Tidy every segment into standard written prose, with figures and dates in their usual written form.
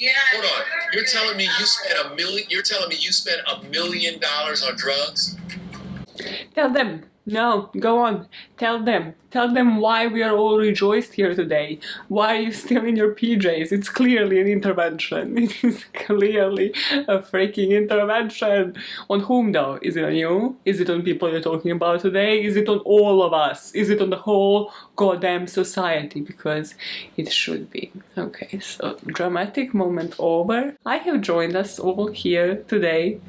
Hold on. You're telling me you spent $1 million on drugs? Tell them. No, go on. Tell them. Tell them why we are all rejoiced here today. Why are you still in your PJs? It's clearly an intervention. It is clearly a freaking intervention. On whom though? Is it on you? Is it on people you're talking about today? Is it on all of us? Is it on the whole goddamn society? Because it should be. Okay, so dramatic moment over. I have joined us all here today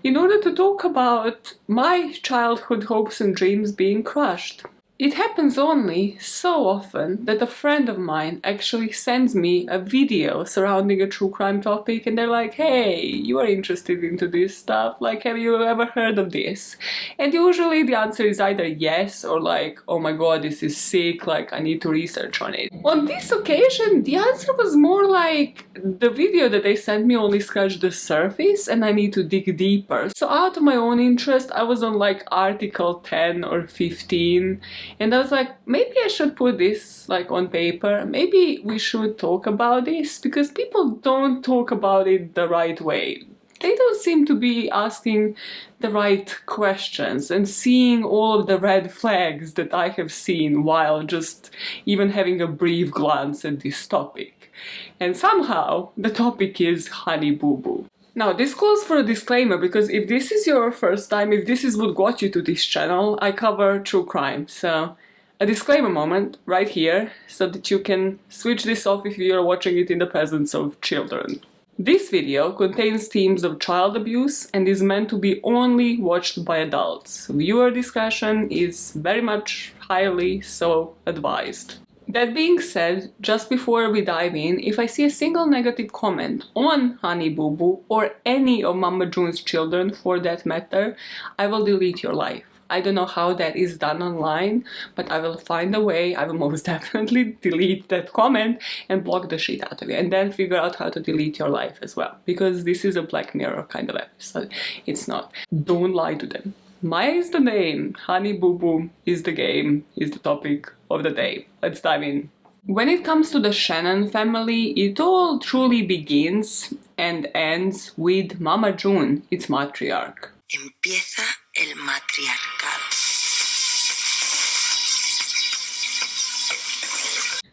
in order to talk about my childhood hopes and dreams being crushed. It happens only so often that a friend of mine actually sends me a video surrounding a true crime topic and they're like, hey, you are interested into this stuff, like, have you ever heard of this? And usually the answer is either yes or like, oh my god, this is sick, like I need to research on it. On this occasion, the answer was more like, the video that they sent me only scratched the surface and I need to dig deeper. So out of my own interest, I was on like article 10 or 15. And I was like, maybe I should put this like on paper. Maybe we should talk about this because people don't talk about it the right way. They don't seem to be asking the right questions and seeing all of the red flags that I have seen while just even having a brief glance at this topic. And somehow the topic is Honey Boo Boo. Now, this calls for a disclaimer because if this is your first time, if this is what got you to this channel, I cover true crime. So, a disclaimer moment right here so that you can switch this off if you're watching it in the presence of children. This video contains themes of child abuse and is meant to be only watched by adults. Viewer discretion is very much highly so advised. That being said, just before we dive in, if I see a single negative comment on Honey Boo Boo or any of Mama June's children for that matter, I will delete your life. I don't know how that is done online, but I will find a way. I will most definitely delete that comment and block the shit out of you, and then figure out how to delete your life as well, because this is a Black Mirror kind of episode. It's not. Don't lie to them. Maya is the name, Honey Boo Boo is the game, is the topic of the day. Let's dive in. When it comes to the Shannon family, it all truly begins and ends with Mama June, its matriarch. Empieza el matriarcado.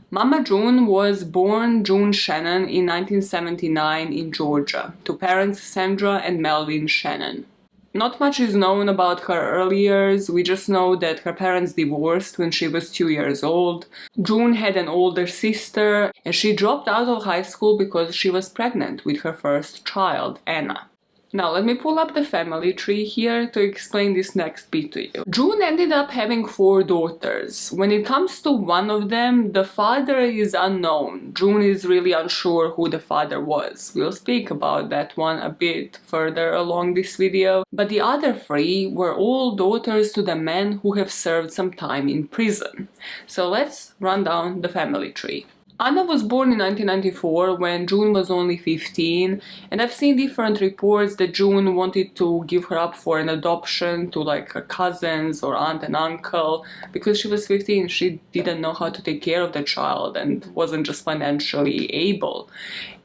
Mama June was born June Shannon in 1979 in Georgia, to parents Sandra and Melvin Shannon. Not much is known about her early years. We just know that her parents divorced when she was 2 years old. June had an older sister and she dropped out of high school because she was pregnant with her first child, Anna. Now let me pull up the family tree here to explain this next bit to you. June ended up having 4 daughters. When it comes to one of them, the father is unknown. June is really unsure who the father was. We'll speak about that one a bit further along this video. But the other 3 were all daughters to the men who have served some time in prison. So let's run down the family tree. Anna was born in 1994 when June was only 15, and I've seen different reports that June wanted to give her up for an adoption to like her cousins or aunt and uncle. Because she was 15, she didn't know how to take care of the child and wasn't just financially able.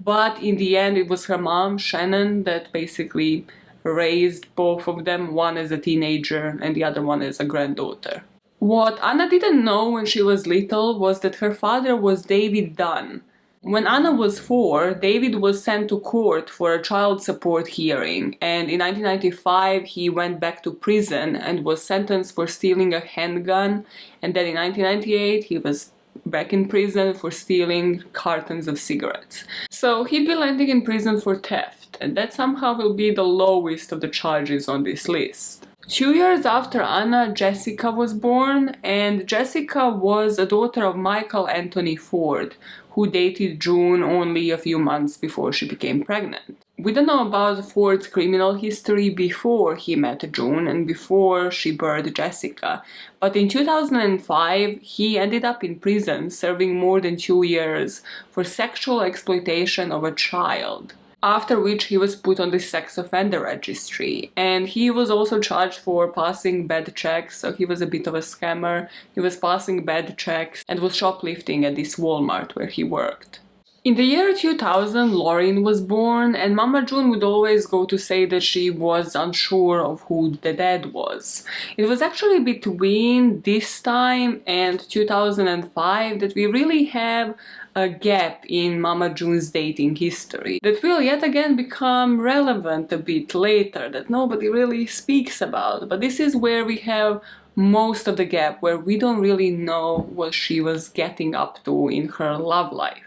But in the end, it was her mom, Shannon, that basically raised both of them, one as a teenager and the other one as a granddaughter. What Anna didn't know when she was little was that her father was David Dunn. When Anna was 4, David was sent to court for a child support hearing, and in 1995 he went back to prison and was sentenced for stealing a handgun, and then in 1998 he was back in prison for stealing cartons of cigarettes. So he'd be landing in prison for theft, and that somehow will be the lowest of the charges on this list. 2 years after Anna, Jessica was born, and Jessica was a daughter of Michael Anthony Ford, who dated June only a few months before she became pregnant. We don't know about Ford's criminal history before he met June and before she birthed Jessica, but in 2005 he ended up in prison serving more than 2 years for sexual exploitation of a child. After which he was put on the sex offender registry, and he was also charged for passing bad checks, so he was a bit of a scammer. He was passing bad checks and was shoplifting at this Walmart where he worked. In the year 2000, Lauren was born, and Mama June would always go to say that she was unsure of who the dad was. It was actually between this time and 2005 that we really have a gap in Mama June's dating history that will yet again become relevant a bit later, that nobody really speaks about. But this is where we have most of the gap, where we don't really know what she was getting up to in her love life.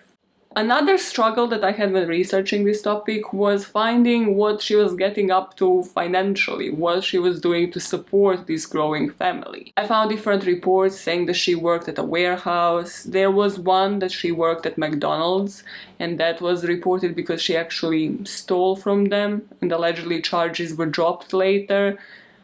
Another struggle that I had when researching this topic was finding what she was getting up to financially, what she was doing to support this growing family. I found different reports saying that she worked at a warehouse. There was one that she worked at McDonald's, and that was reported because she actually stole from them, and allegedly charges were dropped later.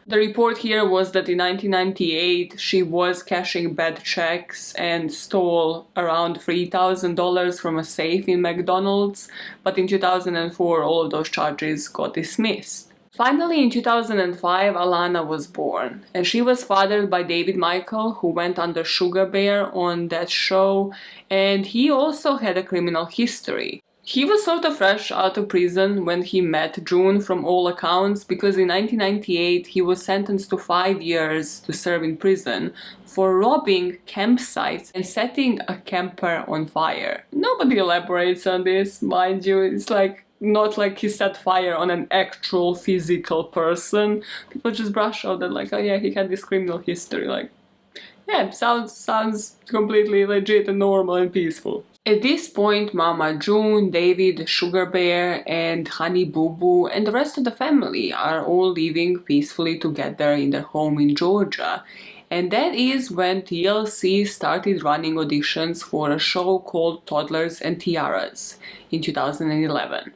The report here was that in 1998 she was cashing bad checks and stole around $3,000 from a safe in McDonald's, but in 2004 all of those charges got dismissed. Finally, in 2005, Alana was born, and she was fathered by David Michael, who went under Sugar Bear on that show, and he also had a criminal history. He was sort of fresh out of prison when he met June from all accounts, because in 1998 he was sentenced to 5 years to serve in prison for robbing campsites and setting a camper on fire. Nobody elaborates on this, mind you. It's like not like he set fire on an actual physical person. People just brush out that like, oh yeah, he had this criminal history. Like, yeah, sounds completely legit and normal and peaceful. At this point, Mama June, David, Sugar Bear, and Honey Boo Boo, and the rest of the family are all living peacefully together in their home in Georgia. And that is when TLC started running auditions for a show called Toddlers and Tiaras in 2011.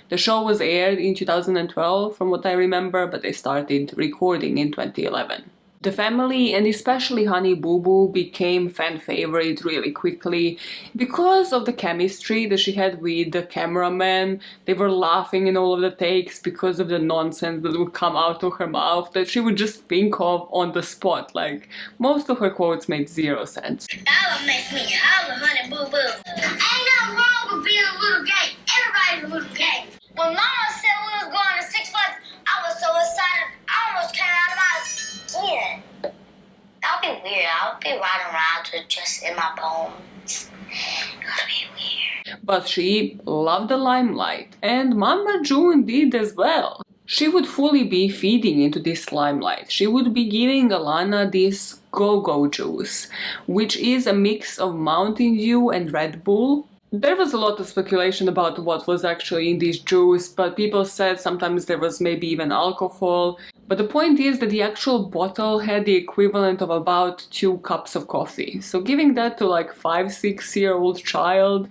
The show was aired in 2012, from what I remember, but they started recording in 2011. The family, and especially Honey Boo Boo, became fan favorite really quickly because of the chemistry that she had with the cameraman. They were laughing in all of the takes because of the nonsense that would come out of her mouth that she would just think of on the spot. Like, most of her quotes made zero sense. That would make me howl, Honey Boo Boo. Ain't nothing wrong with being a little gay. Everybody's a little gay. When Mama said we was going to Six Flags, I was so excited I almost came out of my skin. That would be weird. I would be riding around just in my bones. It would be weird. But she loved the limelight, and Mama June did as well. She would fully be feeding into this limelight. She would be giving Alana this go-go juice, which is a mix of Mountain Dew and Red Bull. There was a lot of speculation about what was actually in this juice, but people said sometimes there was maybe even alcohol. But the point is that the actual bottle had the equivalent of about 2 cups of coffee. So giving that to like 5-6-year-old child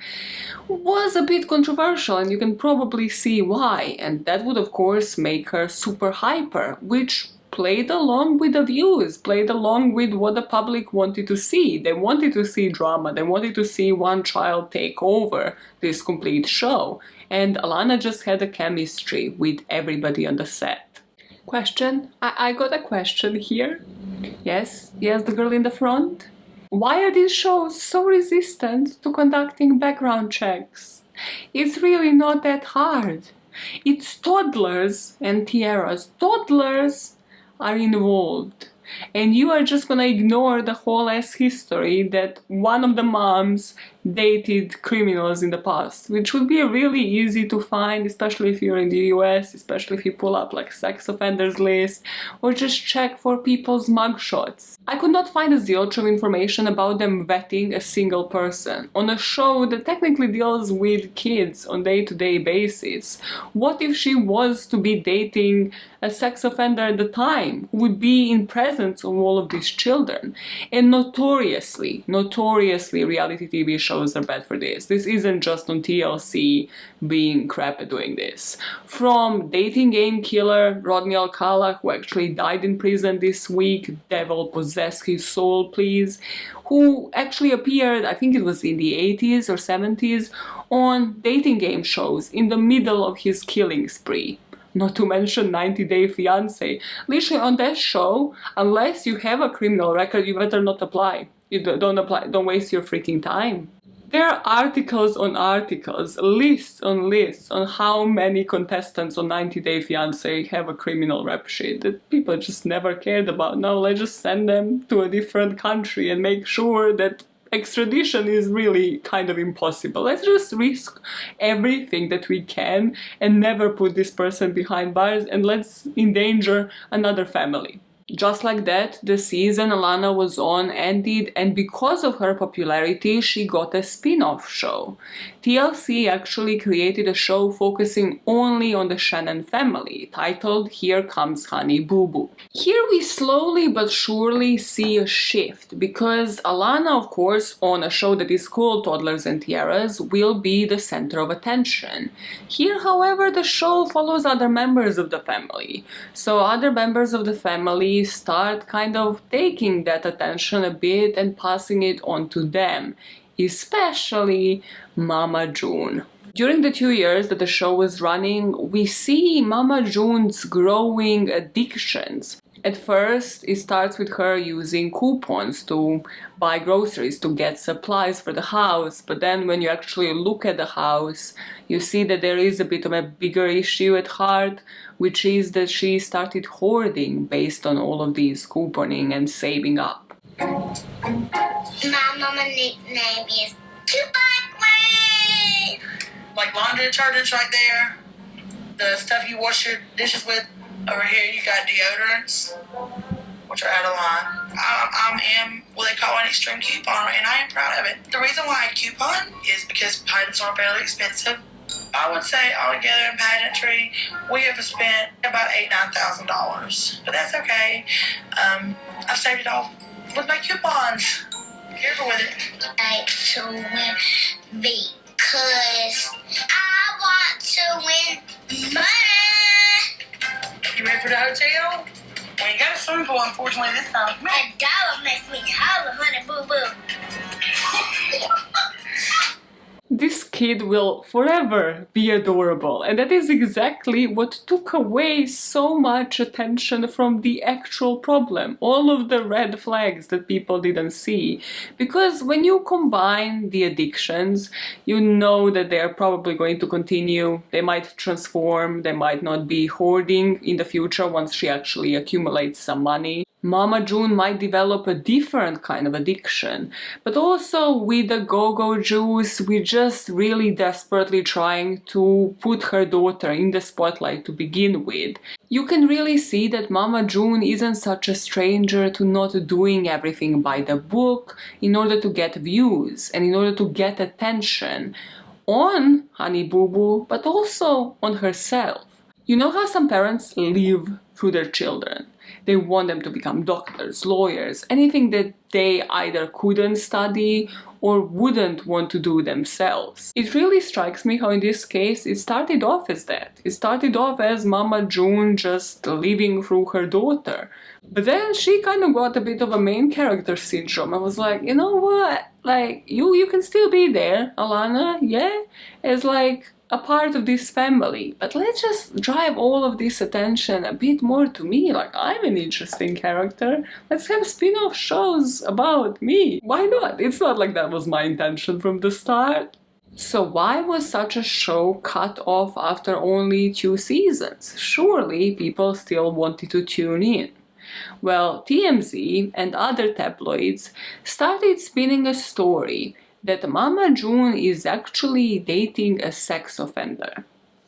was a bit controversial, and you can probably see why. And that would of course make her super hyper, which played along with the views, played along with what the public wanted to see. They wanted to see drama, they wanted to see one child take over this complete show. And Alana just had a chemistry with everybody on the set. Question? I got a question here. Yes, the girl in the front. Why are these shows so resistant to conducting background checks? It's really not that hard. It's toddlers and tiaras. Toddlers are involved, and you are just gonna ignore the whole ass history that one of the moms dated criminals in the past, which would be really easy to find, especially if you're in the US, especially if you pull up like sex offenders list or just check for people's mugshots. I could not find a zilch of information about them vetting a single person on a show that technically deals with kids on day-to-day basis. What if she was to be dating a sex offender at the time who would be in presence of all of these children? And notoriously reality TV shows are bad for this. This isn't just on TLC being crap at doing this. From dating game killer Rodney Alcala, who actually died in prison this week, devil possess his soul please, who actually appeared, I think it was in the 80s or 70s, on dating game shows in the middle of his killing spree. Not to mention 90 Day Fiancé. Literally on that show, unless you have a criminal record, you better not apply. You don't apply, don't waste your freaking time. There are articles on articles, lists on how many contestants on 90 Day Fiancé have a criminal rap sheet that people just never cared about. No, let's just send them to a different country and make sure that extradition is really kind of impossible. Let's just risk everything that we can and never put this person behind bars, and let's endanger another family. Just like that, the season Alana was on ended, and because of her popularity, she got a spin-off show. TLC actually created a show focusing only on the Shannon family, titled Here Comes Honey Boo Boo. Here we slowly but surely see a shift, because Alana, of course, on a show that is called Toddlers and Tiaras, will be the center of attention. Here, however, the show follows other members of the family. So other members of the family start kind of taking that attention a bit and passing it on to them, especially Mama June. During the 2 years that the show was running, we see Mama June's growing addictions. At first, it starts with her using coupons to buy groceries, to get supplies for the house, but then when you actually look at the house, you see that there is a bit of a bigger issue at heart, which is that she started hoarding based on all of these couponing and saving up. My mama nickname is Coupon. Like laundry detergents right there, the stuff you wash your dishes with. Over here you got deodorants, which are out of line. I am what they call an extreme couponer, and I am proud of it. The reason why I coupon is because pageants are fairly expensive. I would say altogether in pageantry, we have spent about $8,000-9,000, but that's okay. I've saved it all with my coupons. Careful with it. I like to win because I want to win money. You ready for the hotel? Well, you got a swimming pool, unfortunately, this time. Come here. $1 makes me holler, honey boo boo. This kid will forever be adorable, and that is exactly what took away so much attention from the actual problem, all of the red flags that people didn't see. Because when you combine the addictions, you know that they are probably going to continue, they might transform, they might not be hoarding in the future once she actually accumulates some money. Mama June might develop a different kind of addiction, but also with the go-go juice, we're just really desperately trying to put her daughter in the spotlight to begin with. You can really see that Mama June isn't such a stranger to not doing everything by the book in order to get views and in order to get attention on Honey Boo Boo, but also on herself. You know how some parents live through their children? They want them to become doctors, lawyers, anything that they either couldn't study or wouldn't want to do themselves. It really strikes me how in this case it started off as that. It started off as Mama June just living through her daughter. But then she kind of got a bit of a main character syndrome. I was like, you know what? Like, you can still be there, Alana, yeah? As like a part of this family, but let's just drive all of this attention a bit more to me. Like, I'm an interesting character. Let's have spin-off shows about me. Why not? It's not like that was my intention from the start. So why was such a show cut off after only 2 seasons? Surely people still wanted to tune in. Well, TMZ and other tabloids started spinning a story that Mama June is actually dating a sex offender.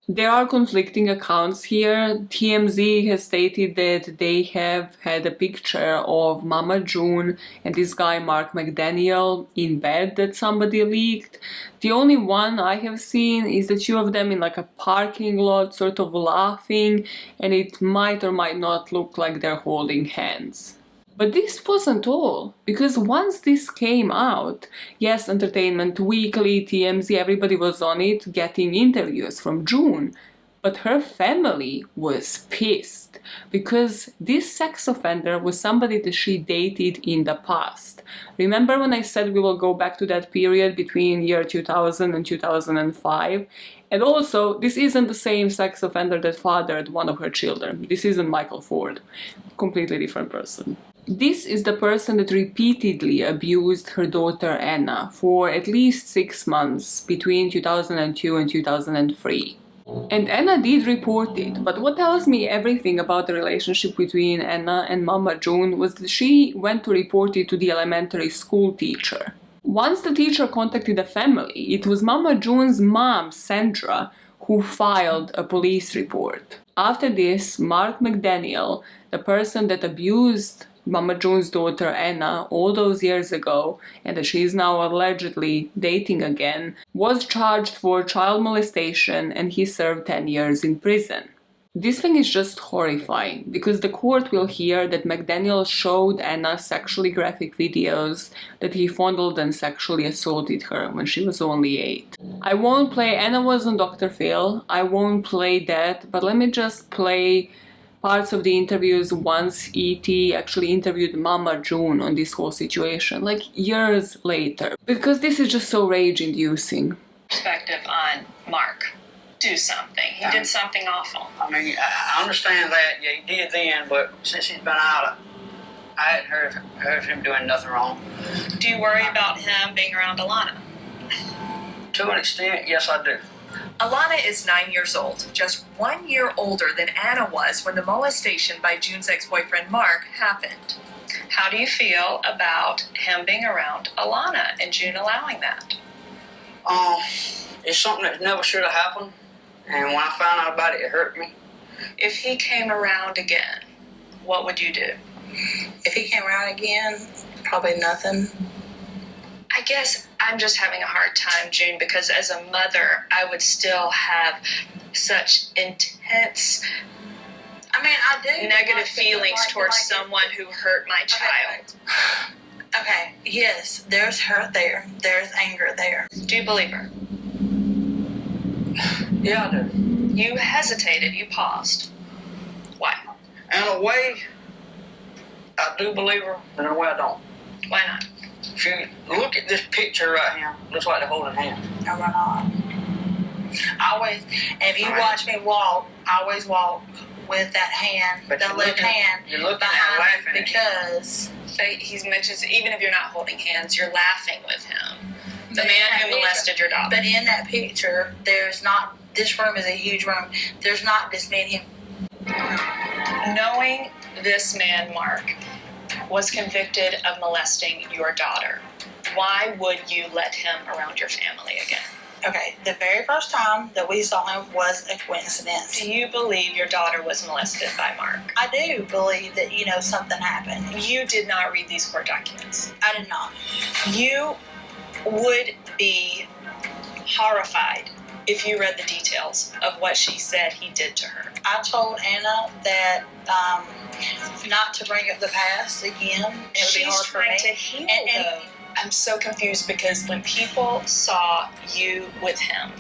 There are conflicting accounts here. TMZ has stated that they have had a picture of Mama June and this guy Mark McDaniel in bed that somebody leaked. The only one I have seen is the 2 of them in like a parking lot sort of laughing, and it might or might not look like they're holding hands. But this wasn't all, because once this came out, yes, Entertainment Weekly, TMZ, everybody was on it getting interviews from June, but her family was pissed, because this sex offender was somebody that she dated in the past. Remember when I said we will go back to that period between year 2000 and 2005? And also, this isn't the same sex offender that fathered one of her children. This isn't Michael Ford. Completely different person. This is the person that repeatedly abused her daughter Anna for at least 6 months between 2002 and 2003. And Anna did report it, but what tells me everything about the relationship between Anna and Mama June was that she went to report it to the elementary school teacher. Once the teacher contacted the family, it was Mama June's mom, Sandra, who filed a police report. After this, Mark McDaniel, the person that abused Mama June's daughter Anna all those years ago, and that she is now allegedly dating again, was charged for child molestation and he served 10 years in prison. This thing is just horrifying, because the court will hear that McDaniel showed Anna sexually graphic videos that he fondled and sexually assaulted her when she was only 8. I won't play Anna was on Dr. Phil, I won't play that, but let me just play parts of the interviews once E.T. actually interviewed Mama June on this whole situation, like years later, because this is just so rage-inducing. Perspective on Mark. Do something. He did something awful. I mean, I understand that. Yeah, he did then, but since he's been out, I hadn't heard of him doing nothing wrong. Do you worry about him being around Alana? To an extent, yes, I do. Alana is 9 years old, just 1 year older than Anna was when the molestation by June's ex-boyfriend Mark happened. How do you feel about him being around Alana and June allowing that? It's something that never should have happened, and when I found out about it, it hurt me. If he came around again, what would you do? If he came around again, probably nothing. I guess I'm just having a hard time, June, because as a mother, I would still have such intense I do. negative feelings towards someone who hurt my child. Okay, yes, there's hurt there. There's anger there. Do you believe her? Yeah, I do. You hesitated, you paused. Why? In a way, I do believe her, and in a way, I don't. Why not? If you look at this picture right here, looks like they're holding hands. No, we're not. And if you watch me walk, I always walk with that hand, But the you're left looking- hand, you're looking and behind laughing me at him. because So he mentions, even if you're not holding hands, you're laughing with him. The But in man that who picture- molested your daughter. But in that picture, there's not. This room is a huge room. There's not this many. Knowing this man, Mark, was convicted of molesting your daughter, why would you let him around your family again? Okay, the very first time that we saw him was a coincidence. Do you believe your daughter was molested by Mark? I do believe that something happened. You did not read these court documents. I did not. You would be horrified if you read the details of what she said he did to her. I told Anna that not to bring up the past again. It would be She's hard for trying me. to heal, And- though. I'm so confused because when people saw you with him,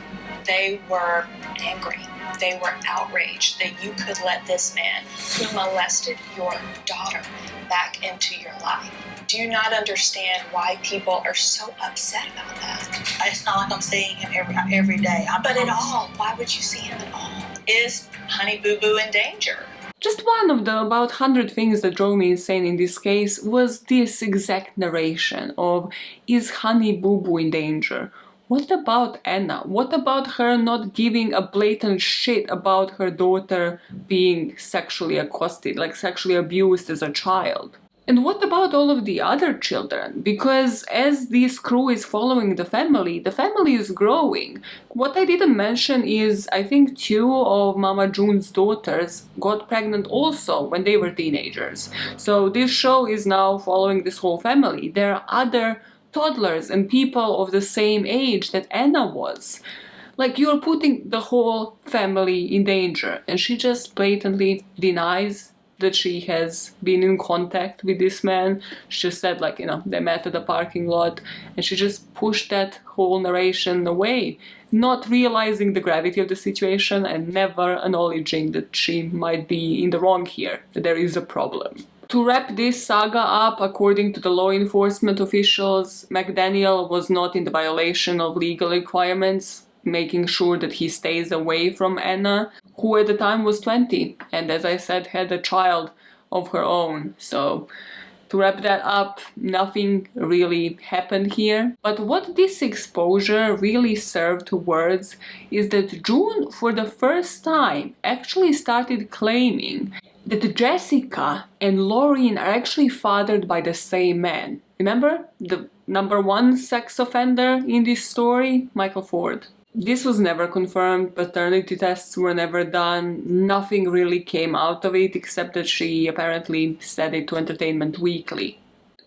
they were angry. They were outraged that you could let this man who molested your daughter back into your life. Do you not understand why people are so upset about that? It's not like I'm seeing him every day. But at all, why would you see him at all? Is Honey Boo Boo in danger? Just one of the about 100 things that drove me insane in this case was this exact narration of, is Honey Boo Boo in danger? What about Anna? What about her not giving a blatant shit about her daughter being sexually accosted, like sexually abused as a child? And what about all of the other children? Because as this crew is following the family is growing. What I didn't mention is I think 2 of Mama June's daughters got pregnant also when they were teenagers. So this show is now following this whole family. There are other toddlers and people of the same age that Anna was. Like, you're putting the whole family in danger, and she just blatantly denies that she has been in contact with this man. She just said, like, they met at the parking lot, and she just pushed that whole narration away, not realizing the gravity of the situation and never acknowledging that she might be in the wrong here, that there is a problem. To wrap this saga up, according to the law enforcement officials, McDaniel was not in the violation of legal requirements, making sure that he stays away from Anna, who at the time was 20, and as I said, had a child of her own. So To wrap that up, nothing really happened here. But what this exposure really served towards is that June, for the first time, actually started claiming that Jessica and Lauren are actually fathered by the same man. Remember? The number one sex offender in this story? Michael Ford. This was never confirmed, paternity tests were never done, nothing really came out of it except that she apparently said it to Entertainment Weekly.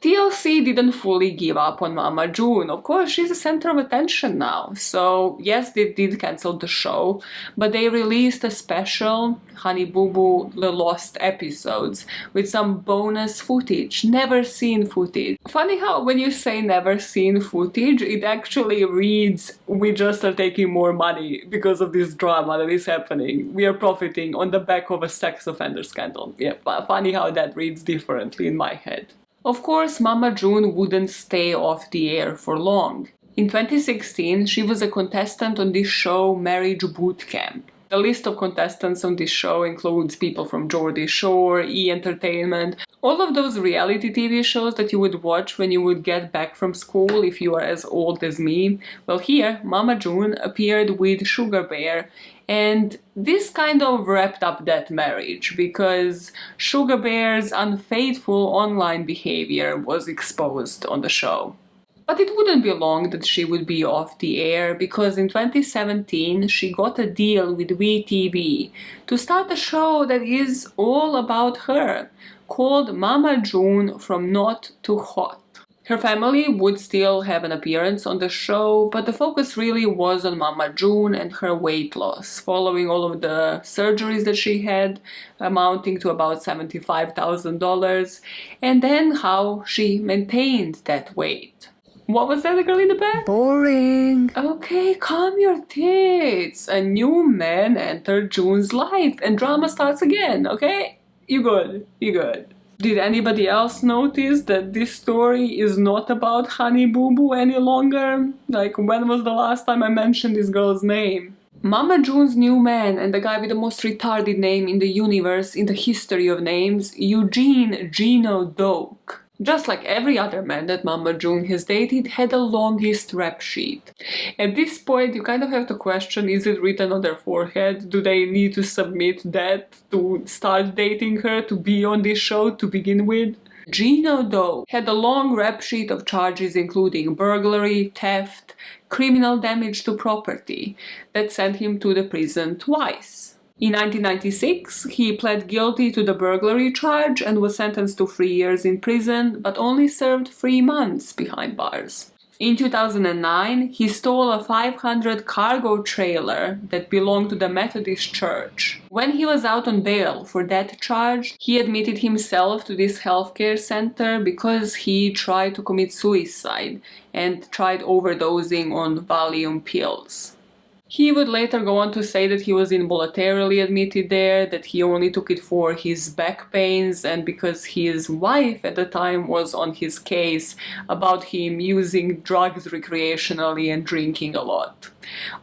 TLC didn't fully give up on Mama June. Of course, she's the center of attention now. So, yes, they did cancel the show, but they released a special, Honey Boo Boo The Lost Episodes, with some bonus footage, never seen footage. Funny how when you say never seen footage, it actually reads, we just are taking more money because of this drama that is happening. We are profiting on the back of a sex offender scandal. Yeah, funny how that reads differently in my head. Of course, Mama June wouldn't stay off the air for long. In 2016, she was a contestant on this show Marriage Boot Camp. The list of contestants on this show includes people from Geordie Shore, E! Entertainment, all of those reality TV shows that you would watch when you would get back from school if you are as old as me. Well, here, Mama June appeared with Sugar Bear, and this kind of wrapped up that marriage because Sugar Bear's unfaithful online behavior was exposed on the show. But it wouldn't be long that she would be off the air because in 2017 she got a deal with WeTV to start a show that is all about her, called Mama June From Not to Hot. Her family would still have an appearance on the show, but the focus really was on Mama June and her weight loss, following all of the surgeries that she had, amounting to about $75,000, and then how she maintained that weight. What was that, the girl in the back? Boring. Okay, calm your tits. A new man entered June's life and drama starts again, okay? You good, you good. Did anybody else notice that this story is not about Honey Boo Boo any longer? Like, when was the last time I mentioned this girl's name? Mama June's new man and the guy with the most retarded name in the universe, in the history of names, Eugene Geno Doak. Just like every other man that Mama June has dated, had the longest rap sheet. At this point, you kind of have to question, is it written on their forehead? Do they need to submit that to start dating her, to be on this show to begin with? Geno Doe had a long rap sheet of charges including burglary, theft, criminal damage to property that sent him to the prison twice. In 1996, he pled guilty to the burglary charge and was sentenced to 3 years in prison, but only served 3 months behind bars. In 2009, he stole a 500 cargo trailer that belonged to the Methodist Church. When he was out on bail for that charge, he admitted himself to this healthcare center because he tried to commit suicide and tried overdosing on Valium pills. He would later go on to say that he was involuntarily admitted there, that he only took it for his back pains and because his wife at the time was on his case about him using drugs recreationally and drinking a lot.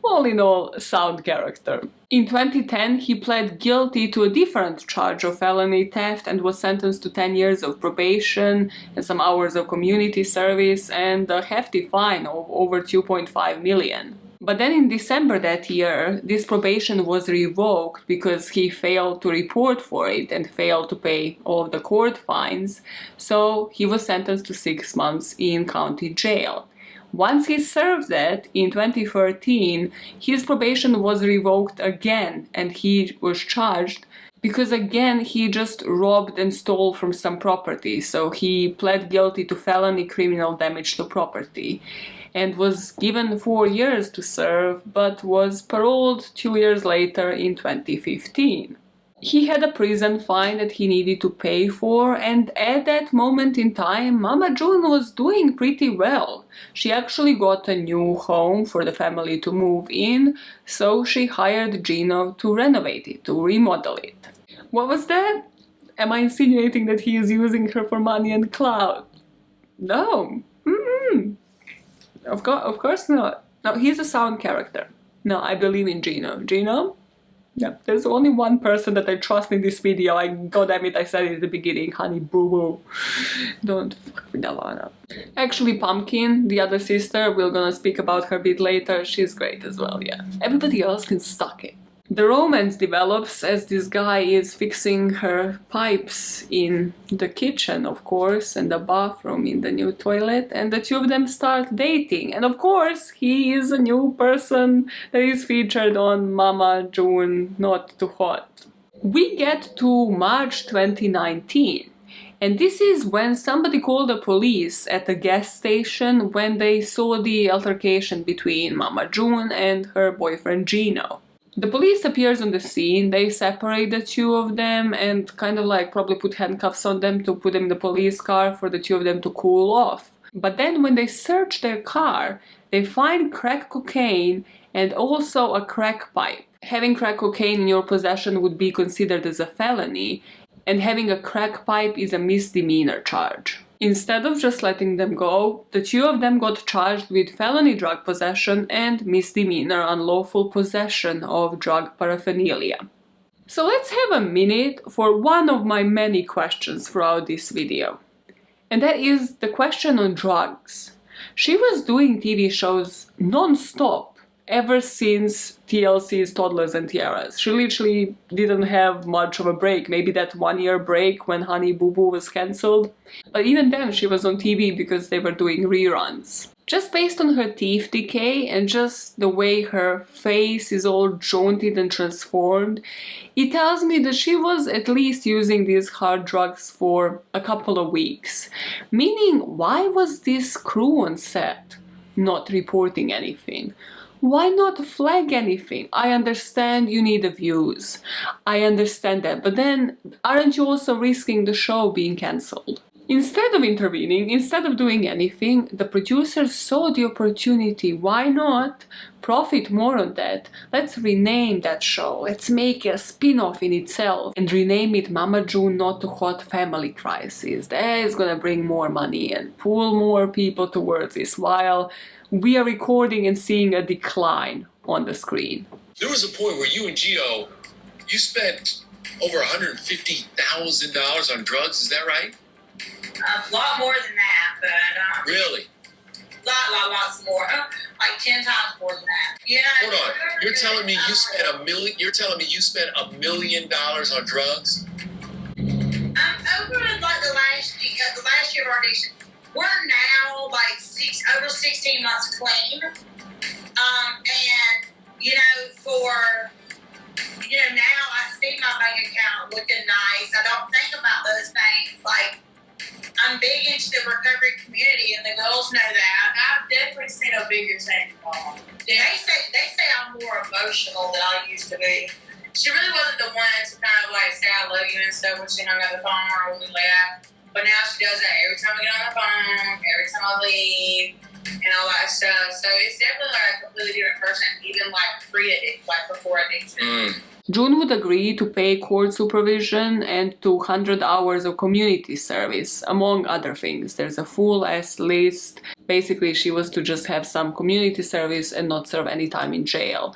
All in all, sound character. In 2010, he pled guilty to a different charge of felony theft and was sentenced to 10 years of probation and some hours of community service and a hefty fine of over $2.5 million. But then in December that year, this probation was revoked because he failed to report for it and failed to pay all of the court fines, so he was sentenced to 6 months in county jail. Once he served that, in 2013, his probation was revoked again and he was charged because again he just robbed and stole from some property, so he pled guilty to felony criminal damage to property and was given 4 years to serve, but was paroled 2 years later in 2015. He had a prison fine that he needed to pay for, and at that moment in time, Mama June was doing pretty well. She actually got a new home for the family to move in, so she hired Geno to renovate it, to remodel it. What was that? Am I insinuating that he is using her for money and clout? No. Of course not. No, he's a sound character. No, I believe in Geno. Geno? Yeah, there's only one person that I trust in this video. Goddamn it, I said it at the beginning, honey boo boo. Don't fuck with Alana. Actually, Pumpkin, the other sister, we're gonna speak about her a bit later. She's great as well, yeah. Everybody else can suck it. The romance develops as this guy is fixing her pipes in the kitchen, of course, and the bathroom in the new toilet, and the two of them start dating. And of course, he is a new person that is featured on Mama June Not Too Hot. We get to March 2019. And this is when somebody called the police at a gas station when they saw the altercation between Mama June and her boyfriend Geno. The police appears on the scene, they separate the two of them and kind of like probably put handcuffs on them to put them in the police car for the two of them to cool off. But then when they search their car, they find crack cocaine and also a crack pipe. Having crack cocaine in your possession would be considered as a felony, and having a crack pipe is a misdemeanor charge. Instead of just letting them go, the two of them got charged with felony drug possession and misdemeanor unlawful possession of drug paraphernalia. So let's have a minute for one of my many questions throughout this video. And that is the question on drugs. She was doing TV shows non-stop ever since TLC's Toddlers and Tiaras. She literally didn't have much of a break, maybe that 1 year break when Honey Boo Boo was cancelled. But even then she was on TV because they were doing reruns. Just based on her teeth decay and just the way her face is all jaunted and transformed, it tells me that she was at least using these hard drugs for a couple of weeks. Meaning, why was this crew on set not reporting anything? Why not flag anything? I understand you need the views. I understand that. But then, aren't you also risking the show being cancelled? Instead of intervening, instead of doing anything, the producers saw the opportunity. Why not profit more on that? Let's rename that show. Let's make a spin-off in itself and rename it Mama June Not Too Hot Family Crisis. That is gonna bring more money and pull more people towards this while we are recording and seeing a decline on the screen. There was a point where you and Geno, you spent over $150,000 on drugs, is that right? A lot more than that, but Really? lots more, like 10 times more than that. Yeah. Hold on. You're telling me you spent $1 million on drugs? Over like the last year of our audition, we're now like over 16 months clean, and now I see my bank account looking nice. I don't think about those things. Like, I'm big into the recovery community, and the girls know that. I've definitely seen a bigger change. They say I'm more emotional than I used to be. She really wasn't the one to kind of like say I love you and stuff when she hung up the phone or when we laughed. But now she does that every time we get on the phone, every time I leave, and all that stuff. So it's definitely like a completely different person, even like pre-addiction, like before addiction. June would agree to pay court supervision and 200 hours of community service, among other things. There's a full-ass list. Basically, she was to just have some community service and not serve any time in jail.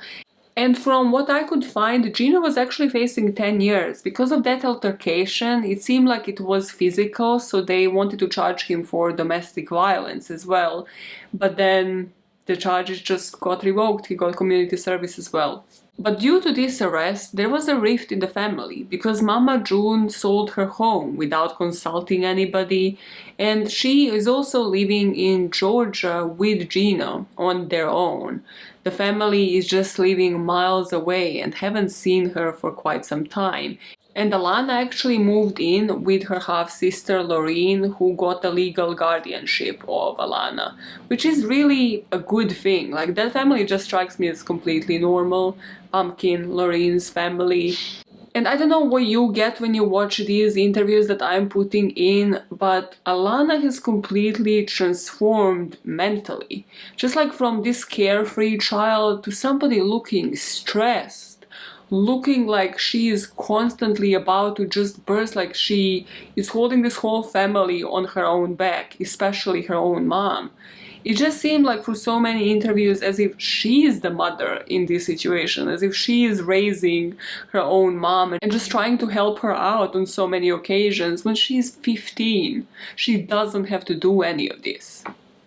And from what I could find, Geno was actually facing 10 years. Because of that altercation, it seemed like it was physical, so they wanted to charge him for domestic violence as well. But then the charges just got revoked. He got community service as well. But due to this arrest, there was a rift in the family because Mama June sold her home without consulting anybody, and she is also living in Georgia with Geno on their own. The family is just living miles away and haven't seen her for quite some time. And Alana actually moved in with her half-sister Lorene, who got the legal guardianship of Alana, which is really a good thing. Like, that family just strikes me as completely normal. Pumpkin, Lorene's family. And I don't know what you get when you watch these interviews that I'm putting in, but Alana has completely transformed mentally. Just like from this carefree child to somebody looking stressed, looking like she is constantly about to just burst, like she is holding this whole family on her own back, especially her own mom. It just seemed like for so many interviews as if she is the mother in this situation, as if she is raising her own mom and just trying to help her out on so many occasions when she's 15. She doesn't have to do any of this.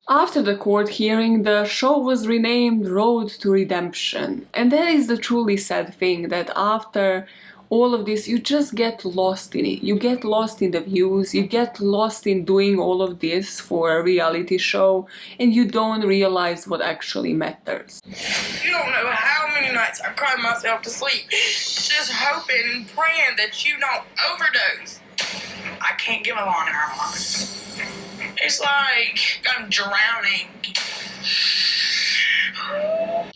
After the court hearing, the show was renamed Road to Redemption. And that is the truly sad thing, that after all of this, you just get lost in it. You get lost in the views, you get lost in doing all of this for a reality show, and you don't realize what actually matters. You don't know how many nights I cried myself to sleep, just hoping and praying that you don't overdose. I can't give Alana her heart. It's like I'm drowning.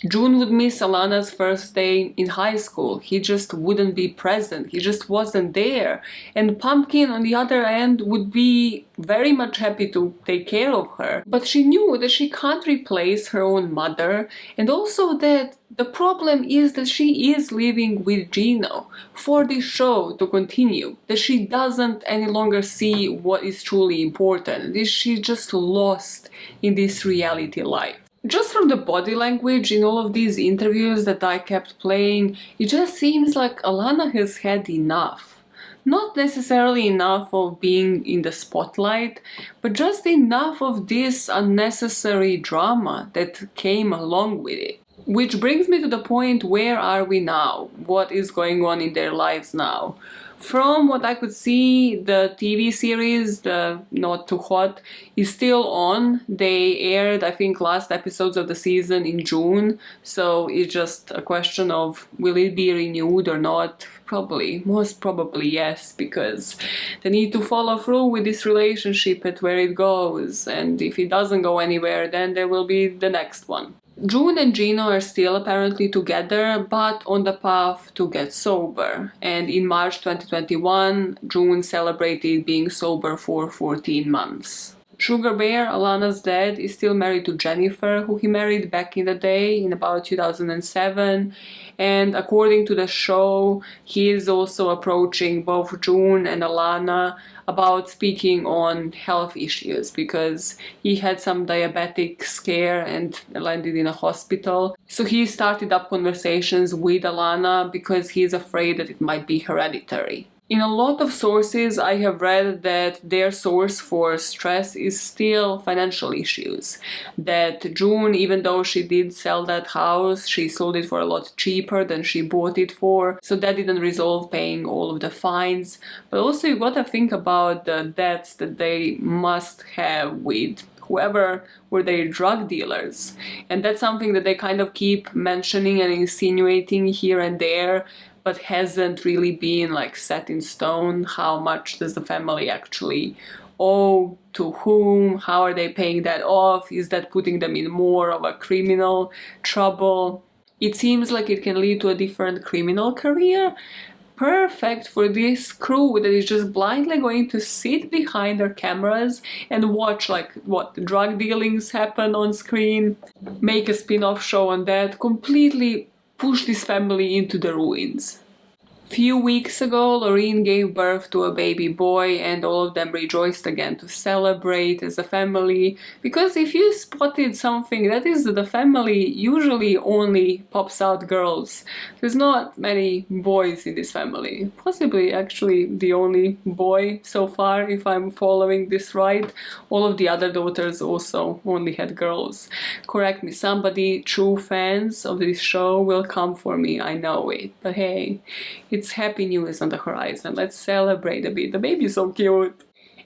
June would miss Alana's first day in high school. He just wouldn't be present. He just wasn't there. And Pumpkin, on the other end, would be very much happy to take care of her. But she knew that she can't replace her own mother, and also that the problem is that she is living with Geno for the show to continue, that she doesn't any longer see what is truly important, that she's just lost in this reality life. Just from the body language in all of these interviews that I kept playing, it just seems like Alana has had enough. Not necessarily enough of being in the spotlight, but just enough of this unnecessary drama that came along with it. Which brings me to the point, where are we now? What is going on in their lives now? From what I could see, the TV series, the Not Too Hot, is still on. They aired, I think, last episodes of the season in June, so it's just a question of will it be renewed or not? Probably, most probably yes, because they need to follow through with this relationship at where it goes, and if it doesn't go anywhere, then there will be the next one. June and Geno are still apparently together, but on the path to get sober. And in March 2021, June celebrated being sober for 14 months. Sugar Bear, Alana's dad, is still married to Jennifer, who he married back in the day, in about 2007. And according to the show, he is also approaching both June and Alana about speaking on health issues, because he had some diabetic scare and landed in a hospital. So he started up conversations with Alana because he's afraid that it might be hereditary. In a lot of sources, I have read that their source for stress is still financial issues. That June, even though she did sell that house, she sold it for a lot cheaper than she bought it for, so that didn't resolve paying all of the fines. But also you gotta think about the debts that they must have with whoever were their drug dealers. And that's something that they kind of keep mentioning and insinuating here and there, but hasn't really been like set in stone. How much does the family actually owe to whom? How are they paying that off? Is that putting them in more of a criminal trouble? It seems like it can lead to a different criminal career. Perfect for this crew that is just blindly going to sit behind their cameras and watch like what drug dealings happen on screen, make a spin-off show on that, completely push this family into the ruins. Few weeks ago, Lorene gave birth to a baby boy, and all of them rejoiced again to celebrate as a family, because if you spotted something, that is that the family usually only pops out girls. There's not many boys in this family. Possibly actually the only boy so far, if I'm following this right. All of the other daughters also only had girls. Correct me, somebody, true fans of this show will come for me, I know it. But hey, it's happy news on the horizon. Let's celebrate a bit. The baby's so cute.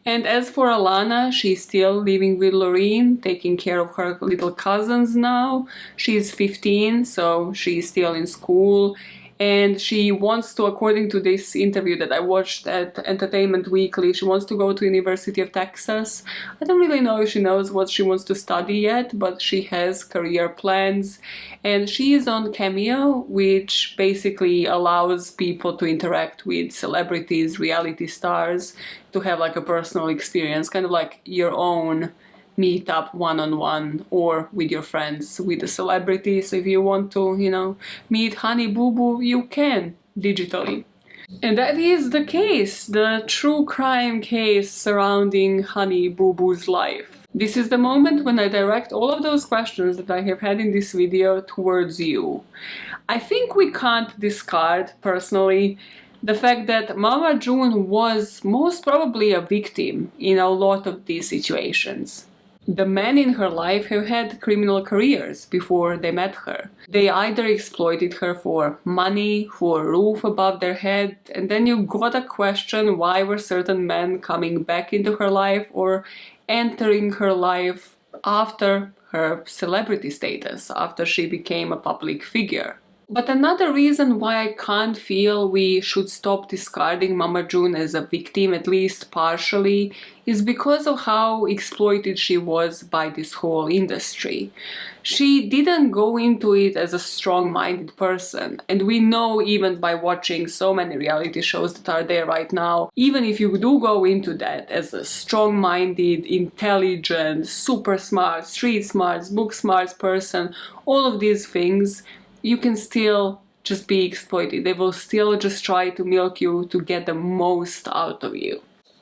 And as for Alana, she's still living with Lorene, taking care of her little cousins now. She's 15, so she's still in school. And she wants to, according to this interview that I watched at Entertainment Weekly, she wants to go to University of Texas. I don't really know if she knows what she wants to study yet, but she has career plans. And she is on Cameo, which basically allows people to interact with celebrities, reality stars, to have like a personal experience, kind of like your own meet up one-on-one or with your friends with a celebrity. So if you want to, meet Honey Boo Boo, you can digitally. And that is the case, the true crime case surrounding Honey Boo Boo's life. This is the moment when I direct all of those questions that I have had in this video towards you. I think we can't discard, personally, the fact that Mama June was most probably a victim in a lot of these situations. The men in her life have had criminal careers before they met her. They either exploited her for money, for a roof above their head, and then you gotta question why were certain men coming back into her life or entering her life after her celebrity status, after she became a public figure. But another reason why I can't feel we should stop discarding Mama June as a victim, at least partially, is because of how exploited she was by this whole industry. She didn't go into it as a strong-minded person, and we know even by watching so many reality shows that are there right now, even if you do go into that as a strong-minded, intelligent, super smart, street smart, book smart person, all of these things, you can still just be exploited. They will still just try to milk you to get the most out of you.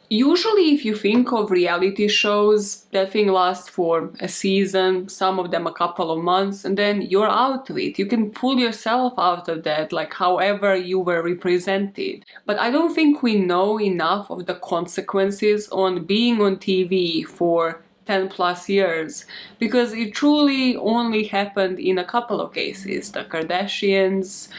Usually, if you think of reality shows, that thing lasts for a season, some of them a couple of months, and then you're out of it. You can pull yourself out of that, like however you were represented. But I don't think we know enough of the consequences on being on TV for 10 plus years, because it truly only happened in a couple of cases. The Kardashians,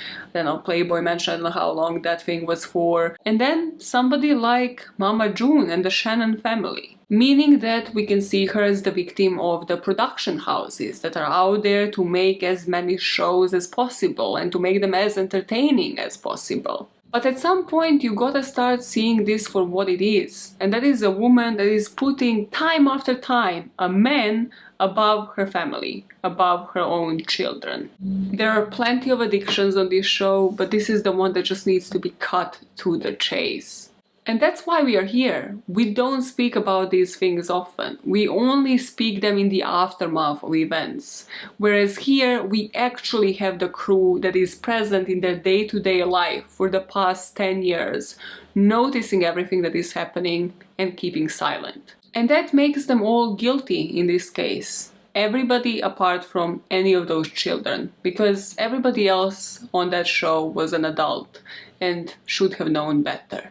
Playboy Mansion, I don't know how long that thing was for, and then somebody like Mama June and the Shannon family. Meaning that we can see her as the victim of the production houses that are out there to make as many shows as possible and to make them as entertaining as possible. But at some point you gotta start seeing this for what it is, and that is a woman that is putting time after time a man above her family, above her own children. There are plenty of addictions on this show, but this is the one that just needs to be cut to the chase. And that's why we are here. We don't speak about these things often. We only speak them in the aftermath of events. Whereas here, we actually have the crew that is present in their day-to-day life for the past 10 years, noticing everything that is happening and keeping silent. And that makes them all guilty in this case. Everybody apart from any of those children, because everybody else on that show was an adult and should have known better.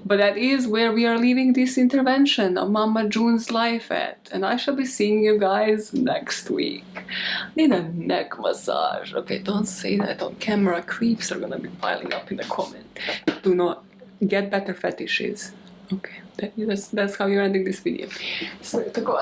But that is where we are leaving this intervention of Mama June's life at, and I shall be seeing you guys next week. Need a neck massage. Okay, don't say that on camera. Creeps are gonna be piling up in the comment. Do not get better fetishes. Okay, that's how you're ending this video. So to go.